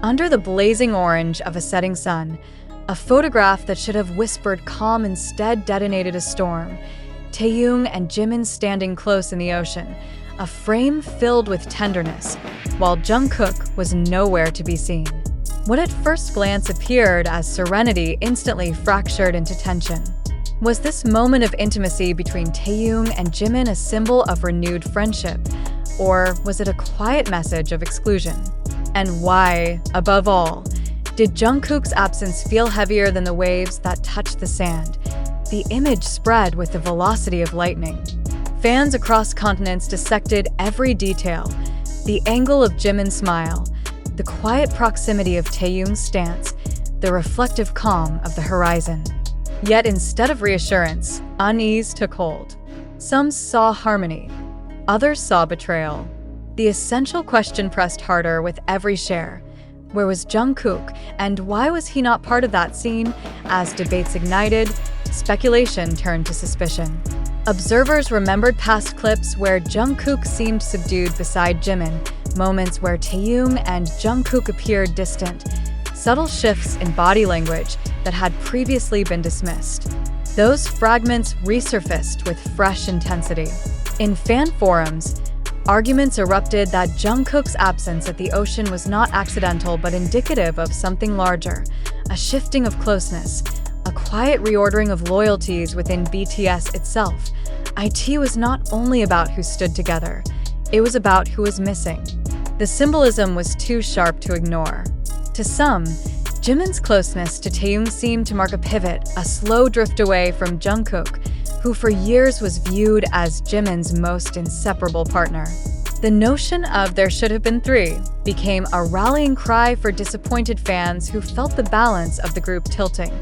Under the blazing orange of a setting sun, a photograph that should have whispered calm instead detonated a storm. Taehyung and Jimin standing close in the ocean, a frame filled with tenderness, while Jungkook was nowhere to be seen. What at first glance appeared as serenity instantly fractured into tension. Was this moment of intimacy between Taehyung and Jimin a symbol of renewed friendship, or was it a quiet message of exclusion? And why, above all, did Jungkook's absence feel heavier than the waves that touched the sand? The image spread with the velocity of lightning. Fans across continents dissected every detail: the angle of Jimin's smile, the quiet proximity of Taehyung's stance, the reflective calm of the horizon. Yet instead of reassurance, unease took hold. Some saw harmony, others saw betrayal. The essential question pressed harder with every share. Where was Jungkook, and why was he not part of that scene? As debates ignited, speculation turned to suspicion. Observers remembered past clips where Jungkook seemed subdued beside Jimin, moments where Taehyung and Jungkook appeared distant, subtle shifts in body language that had previously been dismissed. Those fragments resurfaced with fresh intensity. In fan forums, arguments erupted that Jungkook's absence at the ocean was not accidental but indicative of something larger, a shifting of closeness, a quiet reordering of loyalties within BTS itself. IT was not only about who stood together, it was about who was missing. The symbolism was too sharp to ignore. To some, Jimin's closeness to Taehyung seemed to mark a pivot, a slow drift away from Jungkook, who for years was viewed as Jimin's most inseparable partner. The notion of "there should have been three" became a rallying cry for disappointed fans who felt the balance of the group tilting.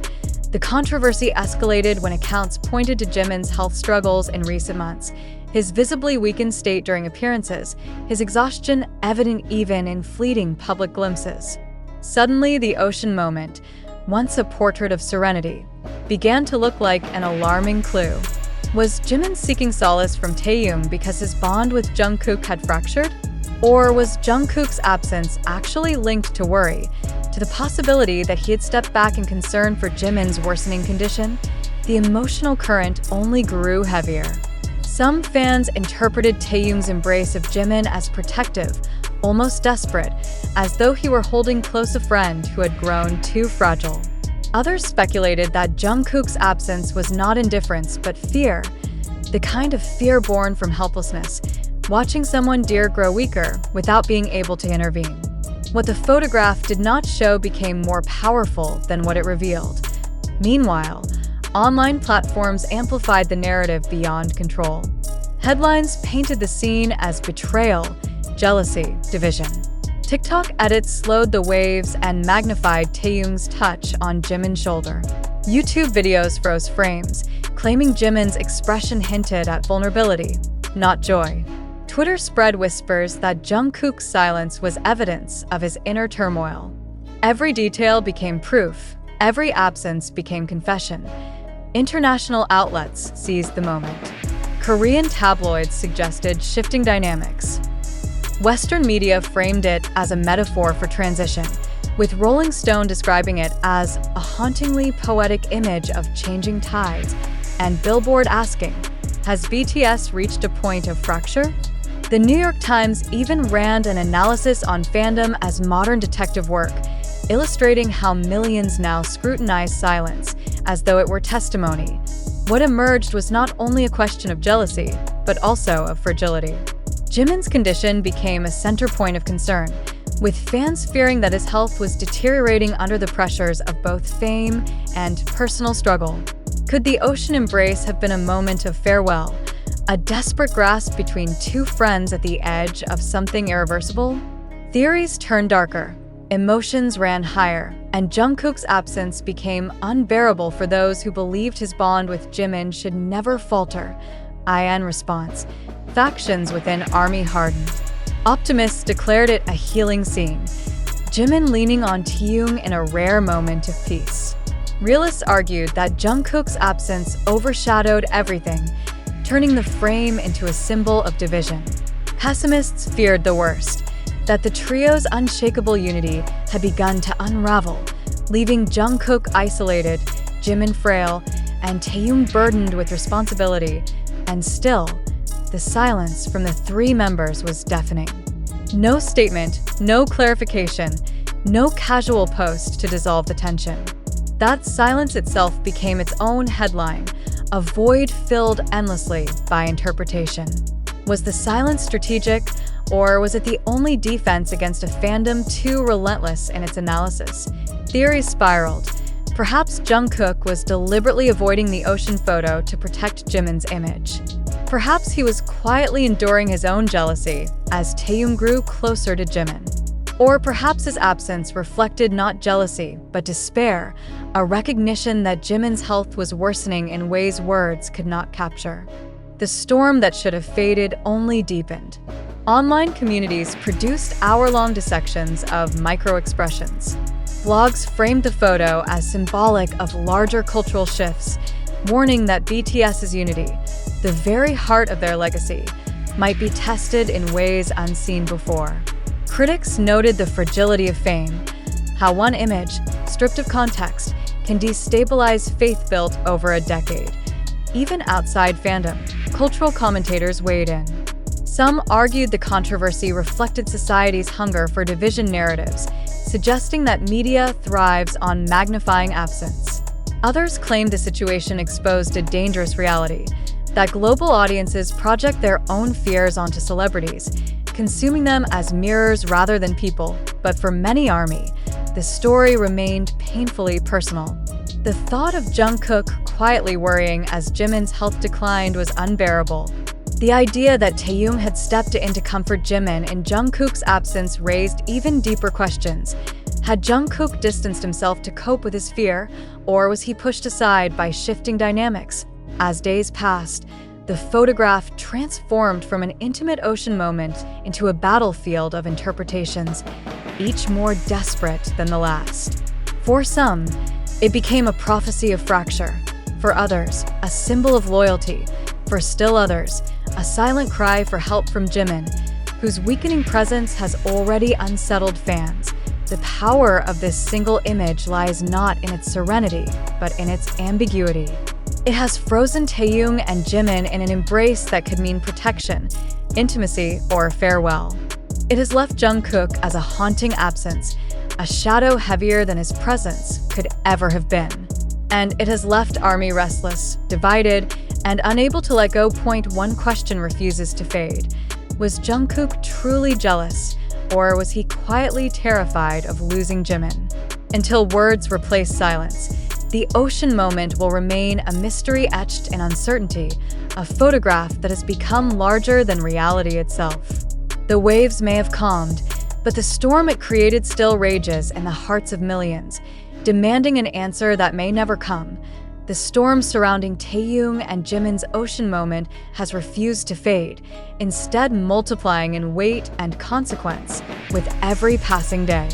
The controversy escalated when accounts pointed to Jimin's health struggles in recent months, his visibly weakened state during appearances, his exhaustion evident even in fleeting public glimpses. Suddenly, the ocean moment, once a portrait of serenity, began to look like an alarming clue. Was Jimin seeking solace from Taehyung because his bond with Jungkook had fractured? Or was Jungkook's absence actually linked to worry, to the possibility that he had stepped back in concern for Jimin's worsening condition? The emotional current only grew heavier. Some fans interpreted Taehyung's embrace of Jimin as protective, almost desperate, as though he were holding close a friend who had grown too fragile. Others speculated that Jungkook's absence was not indifference but fear, the kind of fear born from helplessness, watching someone dear grow weaker without being able to intervene. What the photograph did not show became more powerful than what it revealed. Meanwhile, online platforms amplified the narrative beyond control. Headlines painted the scene as betrayal, jealousy, division. TikTok edits slowed the waves and magnified Taehyung's touch on Jimin's shoulder. YouTube videos froze frames, claiming Jimin's expression hinted at vulnerability, not joy. Twitter spread whispers that Jungkook's silence was evidence of his inner turmoil. Every detail became proof, every absence became confession. International outlets seized the moment. Korean tabloids suggested shifting dynamics. Western media framed it as a metaphor for transition, with Rolling Stone describing it as a hauntingly poetic image of changing tides, and Billboard asking, has BTS reached a point of fracture? The New York Times even ran an analysis on Fandom as modern detective work, illustrating how millions now scrutinize silence as though it were testimony. What emerged was not only a question of jealousy, but also of fragility. Jimin's condition became a center point of concern, with fans fearing that his health was deteriorating under the pressures of both fame and personal struggle. Could the ocean embrace have been a moment of farewell, a desperate grasp between two friends at the edge of something irreversible? Theories turned darker, emotions ran higher, and Jungkook's absence became unbearable for those who believed his bond with Jimin should never falter. IN response. Factions within ARMY hardened. Optimists declared it a healing scene, Jimin leaning on Taehyung in a rare moment of peace. Realists argued that Jungkook's absence overshadowed everything, turning the frame into a symbol of division. Pessimists feared the worst, that the trio's unshakable unity had begun to unravel, leaving Jungkook isolated, Jimin frail, and Taehyung burdened with responsibility. And still, the silence from the three members was deafening. No statement, no clarification, no casual post to dissolve the tension. That silence itself became its own headline, a void filled endlessly by interpretation. Was the silence strategic, or was it the only defense against a fandom too relentless in its analysis? Theories spiraled. Perhaps Jungkook was deliberately avoiding the ocean photo to protect Jimin's image. Perhaps he was quietly enduring his own jealousy as Taehyung grew closer to Jimin. Or perhaps his absence reflected not jealousy, but despair, a recognition that Jimin's health was worsening in ways words could not capture. The storm that should have faded only deepened. Online communities produced hour-long dissections of micro-expressions. Blogs framed the photo as symbolic of larger cultural shifts, warning that BTS's unity, the very heart of their legacy, might be tested in ways unseen before. Critics noted the fragility of fame, how one image, stripped of context, can destabilize faith built over a decade. Even outside fandom, cultural commentators weighed in. Some argued the controversy reflected society's hunger for division narratives, suggesting that media thrives on magnifying absence. Others claimed the situation exposed a dangerous reality, that global audiences project their own fears onto celebrities, consuming them as mirrors rather than people. But for many ARMY, the story remained painfully personal. The thought of Jungkook quietly worrying as Jimin's health declined was unbearable. The idea that Taehyung had stepped in to comfort Jimin in Jungkook's absence raised even deeper questions. Had Jungkook distanced himself to cope with his fear, or was he pushed aside by shifting dynamics? As days passed, the photograph transformed from an intimate ocean moment into a battlefield of interpretations, each more desperate than the last. For some, it became a prophecy of fracture. For others, a symbol of loyalty. For still others, a silent cry for help from Jimin, whose weakening presence has already unsettled fans. The power of this single image lies not in its serenity, but in its ambiguity. It has frozen Taehyung and Jimin in an embrace that could mean protection, intimacy, or farewell. It has left Jungkook as a haunting absence, a shadow heavier than his presence could ever have been. And it has left ARMY restless, divided, and unable to let go. One question refuses to fade. Was Jungkook truly jealous, or was he quietly terrified of losing Jimin? Until words replace silence, the ocean moment will remain a mystery etched in uncertainty, a photograph that has become larger than reality itself. The waves may have calmed, but the storm it created still rages in the hearts of millions, demanding an answer that may never come. The storm surrounding Taehyung and Jimin's ocean moment has refused to fade, instead multiplying in weight and consequence with every passing day.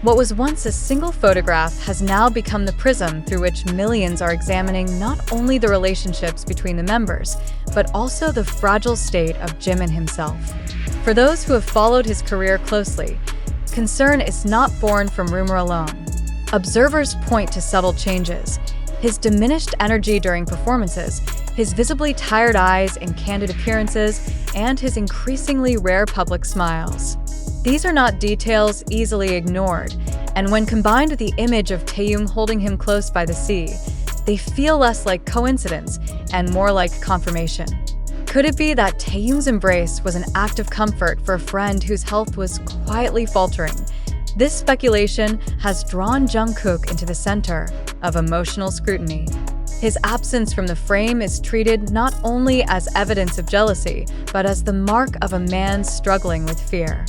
What was once a single photograph has now become the prism through which millions are examining not only the relationships between the members, but also the fragile state of Jimin himself. For those who have followed his career closely, concern is not born from rumor alone. Observers point to subtle changes: his diminished energy during performances, his visibly tired eyes in candid appearances, and his increasingly rare public smiles. These are not details easily ignored, and when combined with the image of Taehyung holding him close by the sea, they feel less like coincidence and more like confirmation. Could it be that Taehyung's embrace was an act of comfort for a friend whose health was quietly faltering? This speculation has drawn Jungkook into the center of emotional scrutiny. His absence from the frame is treated not only as evidence of jealousy, but as the mark of a man struggling with fear.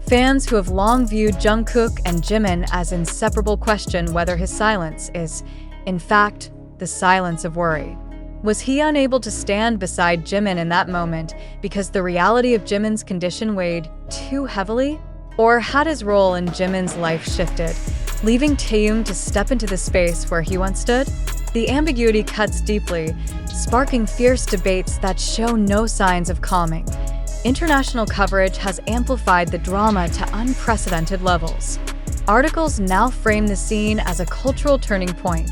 Fans who have long viewed Jungkook and Jimin as inseparable question whether his silence is, in fact, the silence of worry. Was he unable to stand beside Jimin in that moment because the reality of Jimin's condition weighed too heavily? Or had his role in Jimin's life shifted, leaving Taehyung to step into the space where he once stood? The ambiguity cuts deeply, sparking fierce debates that show no signs of calming. International coverage has amplified the drama to unprecedented levels. Articles now frame the scene as a cultural turning point,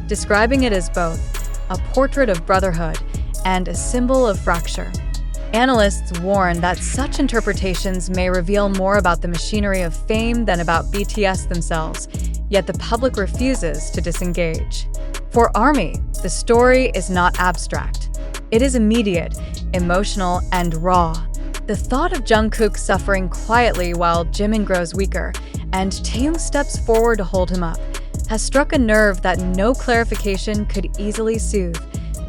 describing it as both a portrait of brotherhood and a symbol of fracture. Analysts warn that such interpretations may reveal more about the machinery of fame than about BTS themselves, yet the public refuses to disengage. For ARMY, the story is not abstract. It is immediate, emotional, and raw. The thought of Jungkook suffering quietly while Jimin grows weaker, and Taehyung steps forward to hold him up, has struck a nerve that no clarification could easily soothe.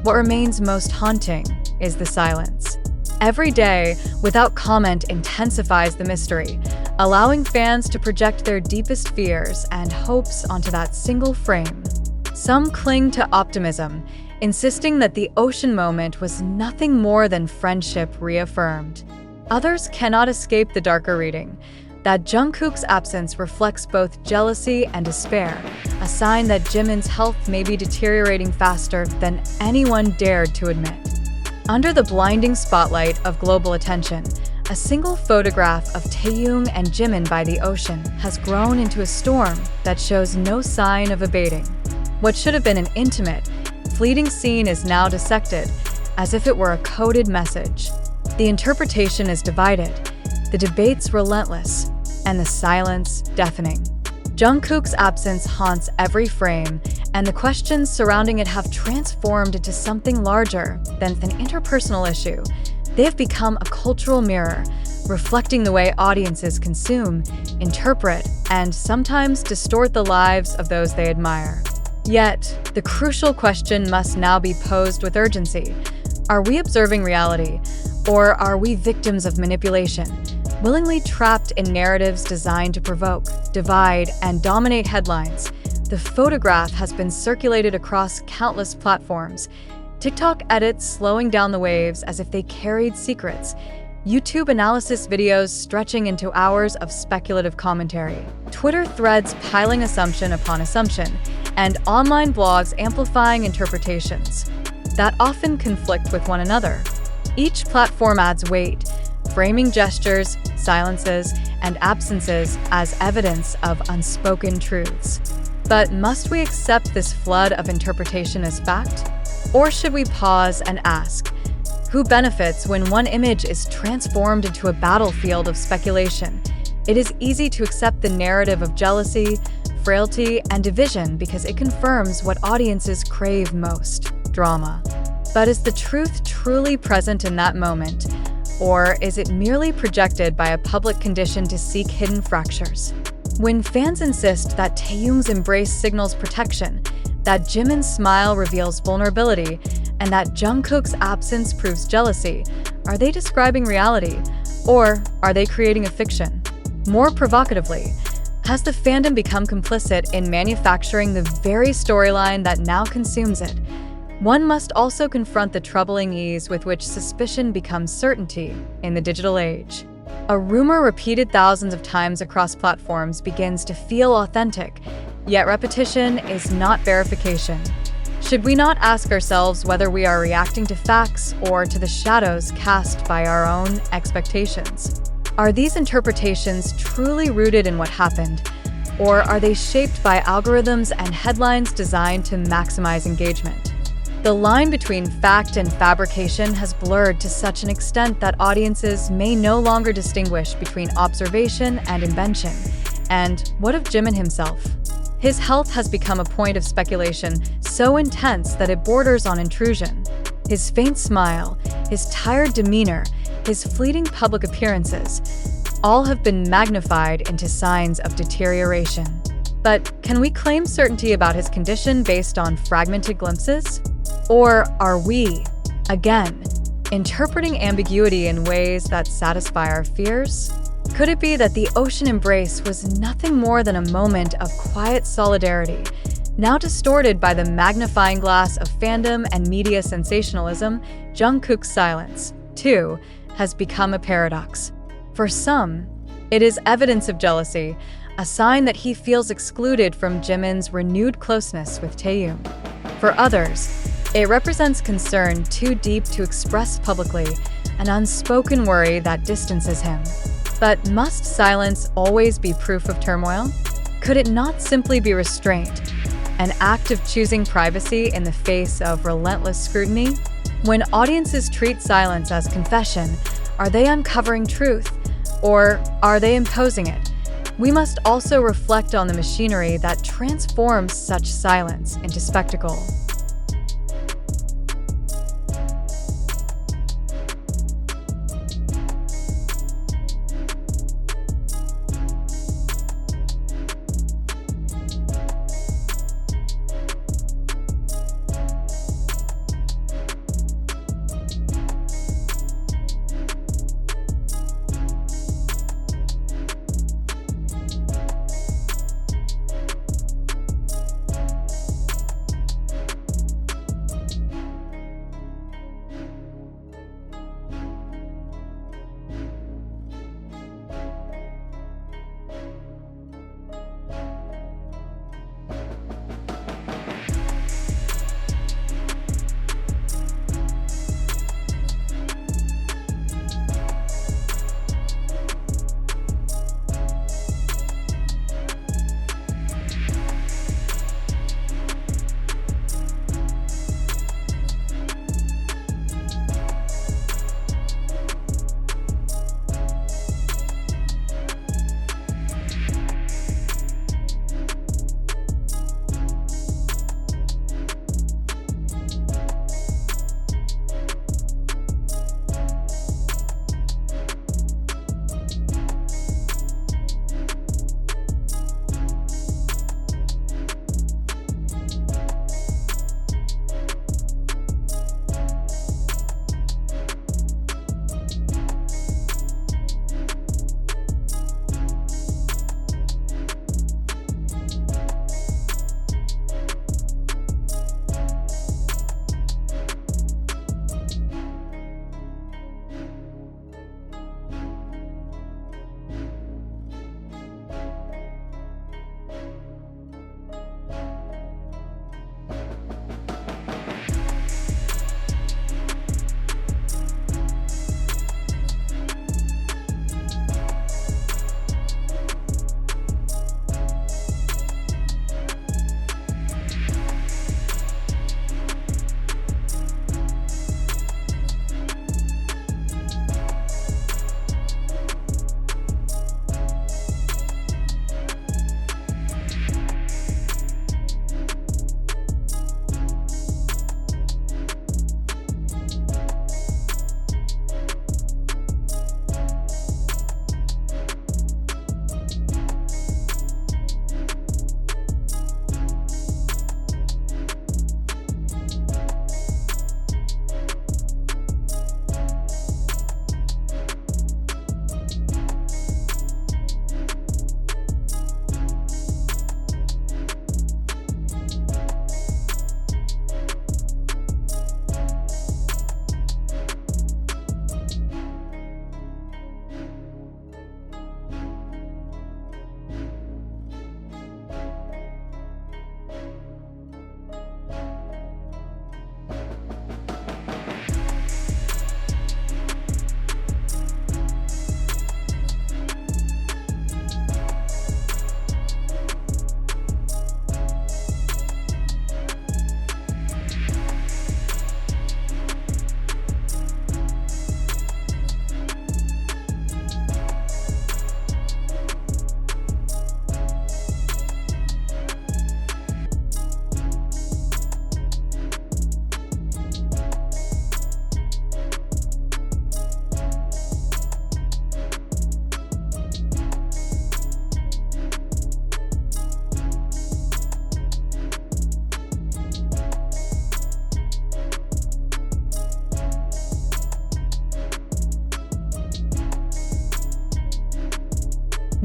What remains most haunting is the silence. Every day, without comment intensifies the mystery, allowing fans to project their deepest fears and hopes onto that single frame. Some cling to optimism, insisting that the ocean moment was nothing more than friendship reaffirmed. Others cannot escape the darker reading, that Jungkook's absence reflects both jealousy and despair, a sign that Jimin's health may be deteriorating faster than anyone dared to admit. Under the blinding spotlight of global attention, a single photograph of Taehyung and Jimin by the ocean has grown into a storm that shows no sign of abating. What should have been an intimate, fleeting scene is now dissected, as if it were a coded message. The interpretation is divided, the debates relentless, and the silence deafening. Jungkook's absence haunts every frame, and the questions surrounding it have transformed into something larger than an interpersonal issue. They have become a cultural mirror, reflecting the way audiences consume, interpret, and sometimes distort the lives of those they admire. Yet, the crucial question must now be posed with urgency. Are we observing reality, or are we victims of manipulation, willingly trapped in narratives designed to provoke, divide, and dominate headlines? The photograph has been circulated across countless platforms. TikTok edits slowing down the waves as if they carried secrets. YouTube analysis videos stretching into hours of speculative commentary. Twitter threads piling assumption upon assumption, and online blogs amplifying interpretations that often conflict with one another. Each platform adds weight, framing gestures, silences, and absences as evidence of unspoken truths. But must we accept this flood of interpretation as fact? Or should we pause and ask, who benefits when one image is transformed into a battlefield of speculation? It is easy to accept the narrative of jealousy, frailty, and division because it confirms what audiences crave most: drama. But is the truth truly present in that moment? Or is it merely projected by a public condition to seek hidden fractures? When fans insist that Taehyung's embrace signals protection, that Jimin's smile reveals vulnerability, and that Jungkook's absence proves jealousy, are they describing reality, or are they creating a fiction? More provocatively, has the fandom become complicit in manufacturing the very storyline that now consumes it? One must also confront the troubling ease with which suspicion becomes certainty in the digital age. A rumor repeated thousands of times across platforms begins to feel authentic, yet repetition is not verification. Should we not ask ourselves whether we are reacting to facts or to the shadows cast by our own expectations? Are these interpretations truly rooted in what happened, or are they shaped by algorithms and headlines designed to maximize engagement? The line between fact and fabrication has blurred to such an extent that audiences may no longer distinguish between observation and invention. And what of Jimin himself? His health has become a point of speculation so intense that it borders on intrusion. His faint smile, his tired demeanor, his fleeting public appearances, all have been magnified into signs of deterioration. But can we claim certainty about his condition based on fragmented glimpses? Or are we, again, interpreting ambiguity in ways that satisfy our fears? Could it be that the ocean embrace was nothing more than a moment of quiet solidarity, now distorted by the magnifying glass of fandom and media sensationalism? Jungkook's silence, too, has become a paradox. For some, it is evidence of jealousy, a sign that he feels excluded from Jimin's renewed closeness with Taehyung. For others, it represents concern too deep to express publicly, an unspoken worry that distances him. But must silence always be proof of turmoil? Could it not simply be restraint, an act of choosing privacy in the face of relentless scrutiny? When audiences treat silence as confession, are they uncovering truth, or are they imposing it? We must also reflect on the machinery that transforms such silence into spectacle.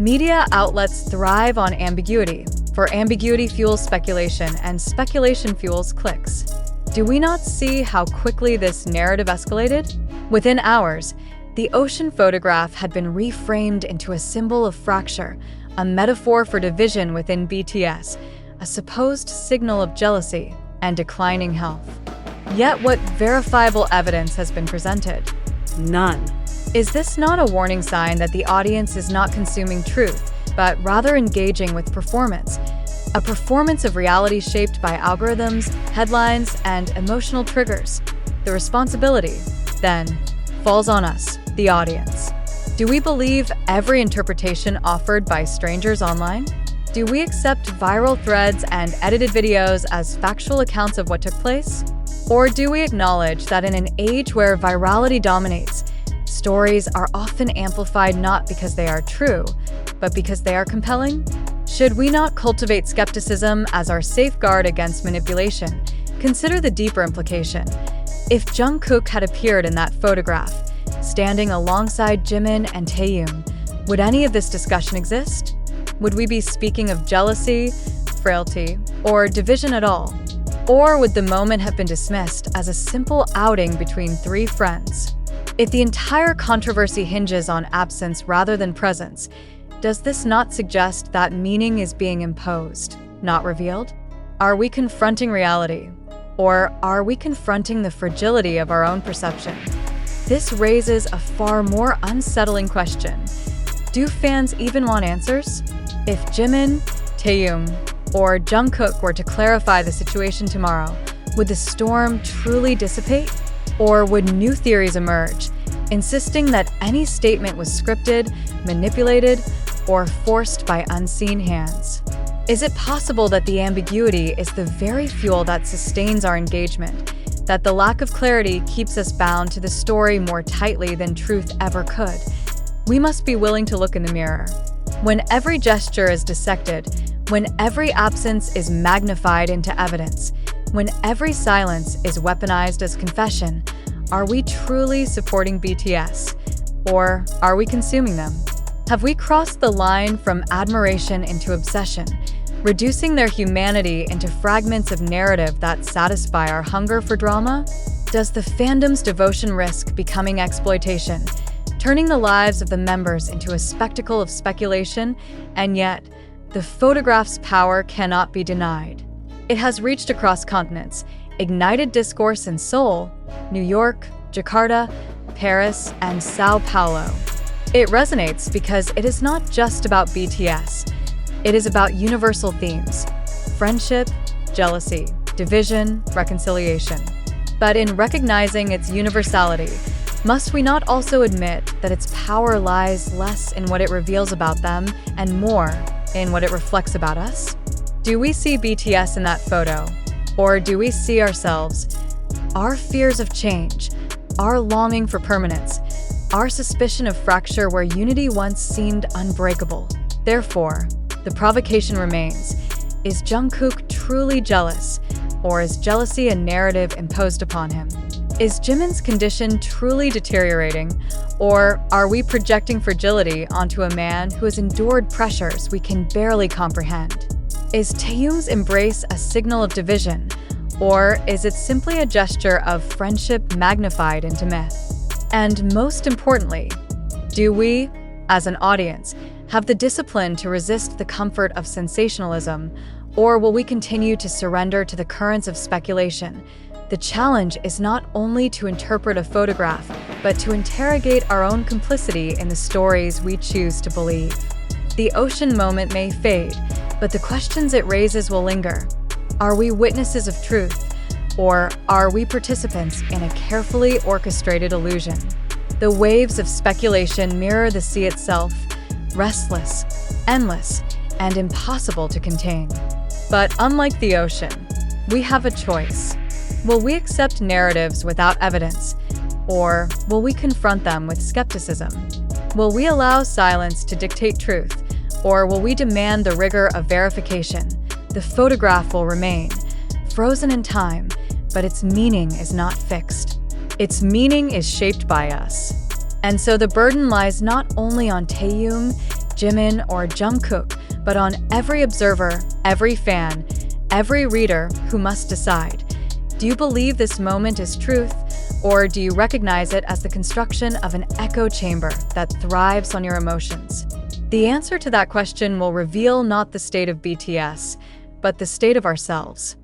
Media outlets thrive on ambiguity, for ambiguity fuels speculation, and speculation fuels clicks. Do we not see how quickly this narrative escalated? Within hours, the ocean photograph had been reframed into a symbol of fracture, a metaphor for division within BTS, a supposed signal of jealousy and declining health. Yet what verifiable evidence has been presented? None. Is this not a warning sign that the audience is not consuming truth, but rather engaging with performance? A performance of reality shaped by algorithms, headlines, and emotional triggers. The responsibility, then, falls on us, the audience. Do we believe every interpretation offered by strangers online? Do we accept viral threads and edited videos as factual accounts of what took place? Or do we acknowledge that in an age where virality dominates, stories are often amplified not because they are true, but because they are compelling? Should we not cultivate skepticism as our safeguard against manipulation? Consider the deeper implication. If Jungkook had appeared in that photograph, standing alongside Jimin and Taehyung, would any of this discussion exist? Would we be speaking of jealousy, frailty, or division at all? Or would the moment have been dismissed as a simple outing between three friends? If the entire controversy hinges on absence rather than presence, does this not suggest that meaning is being imposed, not revealed? Are we confronting reality? Or are we confronting the fragility of our own perception? This raises a far more unsettling question. Do fans even want answers? If Jimin, Taehyung, or Jungkook were to clarify the situation tomorrow, would the storm truly dissipate? Or would new theories emerge, insisting that any statement was scripted, manipulated, or forced by unseen hands? Is it possible that the ambiguity is the very fuel that sustains our engagement, that the lack of clarity keeps us bound to the story more tightly than truth ever could? We must be willing to look in the mirror. When every gesture is dissected, when every absence is magnified into evidence, when every silence is weaponized as confession, are we truly supporting BTS? Or are we consuming them? Have we crossed the line from admiration into obsession, reducing their humanity into fragments of narrative that satisfy our hunger for drama? Does the fandom's devotion risk becoming exploitation, turning the lives of the members into a spectacle of speculation? And yet, the photograph's power cannot be denied. It has reached across continents, ignited discourse in Seoul, New York, Jakarta, Paris, and Sao Paulo. It resonates because it is not just about BTS. It is about universal themes: friendship, jealousy, division, reconciliation. But in recognizing its universality, must we not also admit that its power lies less in what it reveals about them and more in what it reflects about us? Do we see BTS in that photo? Or do we see ourselves? Our fears of change, our longing for permanence, our suspicion of fracture where unity once seemed unbreakable. Therefore, the provocation remains. Is Jungkook truly jealous? Or is jealousy a narrative imposed upon him? Is Jimin's condition truly deteriorating? Or are we projecting fragility onto a man who has endured pressures we can barely comprehend? Is Taehyung's embrace a signal of division? Or is it simply a gesture of friendship magnified into myth? And most importantly, do we, as an audience, have the discipline to resist the comfort of sensationalism, or will we continue to surrender to the currents of speculation? The challenge is not only to interpret a photograph, but to interrogate our own complicity in the stories we choose to believe. The ocean moment may fade, but the questions it raises will linger. Are we witnesses of truth? Or are we participants in a carefully orchestrated illusion? The waves of speculation mirror the sea itself, restless, endless, and impossible to contain. But unlike the ocean, we have a choice. Will we accept narratives without evidence, or will we confront them with skepticism? Will we allow silence to dictate truth, or will we demand the rigor of verification? The photograph will remain, frozen in time, but its meaning is not fixed. Its meaning is shaped by us. And so the burden lies not only on Taehyung, Jimin, or Jungkook, but on every observer, every fan, every reader who must decide. Do you believe this moment is truth, or do you recognize it as the construction of an echo chamber that thrives on your emotions? The answer to that question will reveal not the state of BTS, but the state of ourselves.